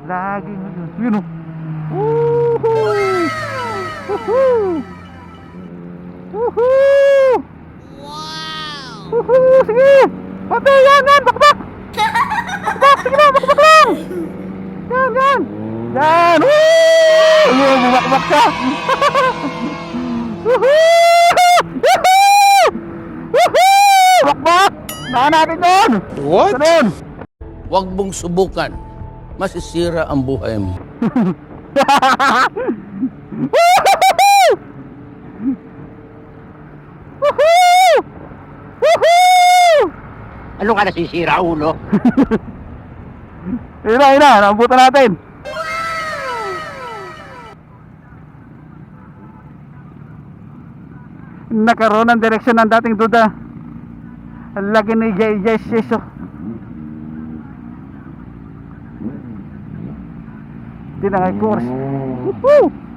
Lagi yun o. Woohoo! Woohoo! Woohoo! Wow! Woohoo! Sige! Pati yan! Bakbak! Bakbak! Sige na! Bakbak lang! Yan! Yan! Yan! Woo! Bumakbak siya! Woohoo! Woohoo! Woohoo! Bakbak! Naan natin doon! What? Doon! Huwag mong subukan. Masisira ang buhay mo. Woohoo! Woohoo! Woohoo! Ano ka nasisira, ulo? Yun na, nabutan natin. Nakaroon ng direksyon ng dating duda. Ang lagi ni Jay Seso. Tinangay course. Woohoo!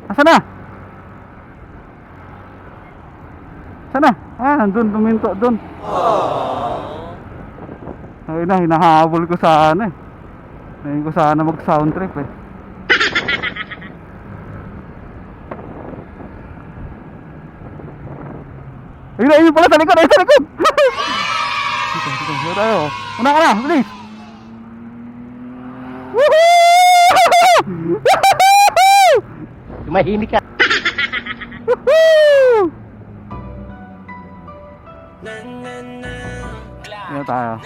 Asa na? Sana? Nandun, tuminto dun. Ay na, hinahabol ko sana eh. Ngayon ko sana mag sound trip eh. Ayun pala sa likod, ayun sa likod. Dito tayo. Una ka na, bilis. Woohoo! Tumahimik ka. Woohoo! Yan tayo.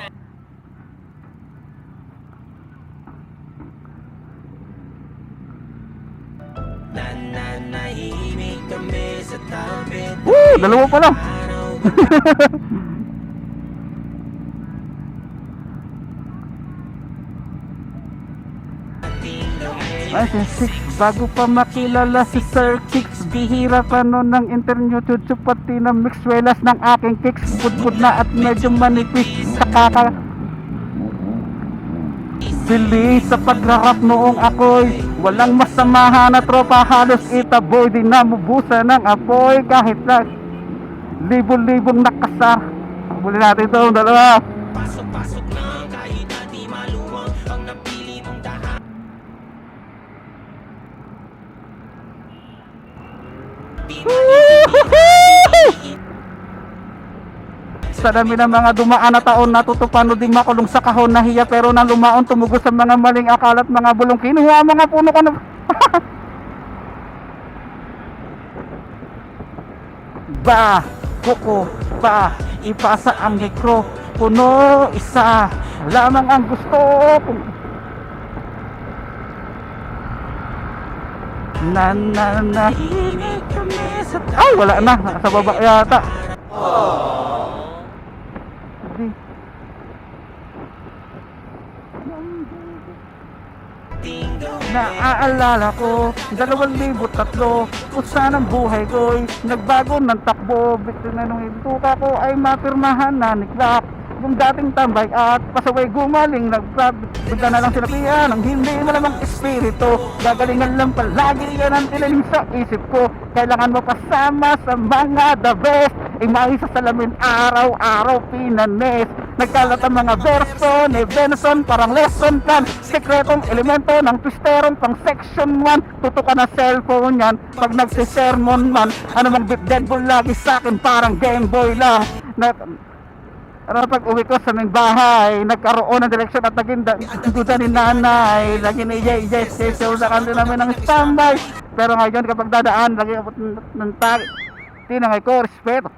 Woo! Dalawa pa lang. Ay, si bago pa makilala si Sir Kicks, bihira pa noon ng interview, chuchu pati ng mixwelas ng aking kicks, pudpud na at medyo manipis, sakaka bili sa pagrarap noong ako'y walang masamahan na tropa, halos itaboy, di namubusan ng apoy kahit na libo-libong nakasar. Buli natin itong dalawa. Pasok-pasok lang kahit na di maluwang ang napili mong dahan. Sa dami ng mga dumaan na taon, natutupano ding makulong sa kahon, nahiya pero nang lumaon tumugos sa mga maling akala at mga bulong, kinuha ang mga puno ko na ba kuko ba ipasa ang mikro puno, isa lamang ang gusto nananahimik kami sa ay wala na, sa baba yata. Naaalala ko 2003, kung saan ang buhay ko'y nagbago ng takbo, biktima nung ituka ko ay mapirmahan na niklak yung dating tambay at pasaway gumaling, bigla na lang sinapian ang hindi malamang espiritu, gagalingan lang palagi yan ang tinaling sa isip ko, kailangan mo pasama sa mga the best, ay maisasalamin araw-araw pinanes, nagkalat ang mga verso ni Benson, parang lesson plan, sekretong elemento ng twisterong pang section 1, tutukan na cellphone yan, pag nagsisermon man, ano mang bit dead bull lagi sa'kin, parang Game Boy lang, pag uwi ko sa aming bahay, nagkaroon ng direksyon at naging duda ni nanay, lagi ni yes, so sa kanto namin ng standby, pero ngayon kapag dadaan, lagi abot ng tag, tinangay ko, respeto.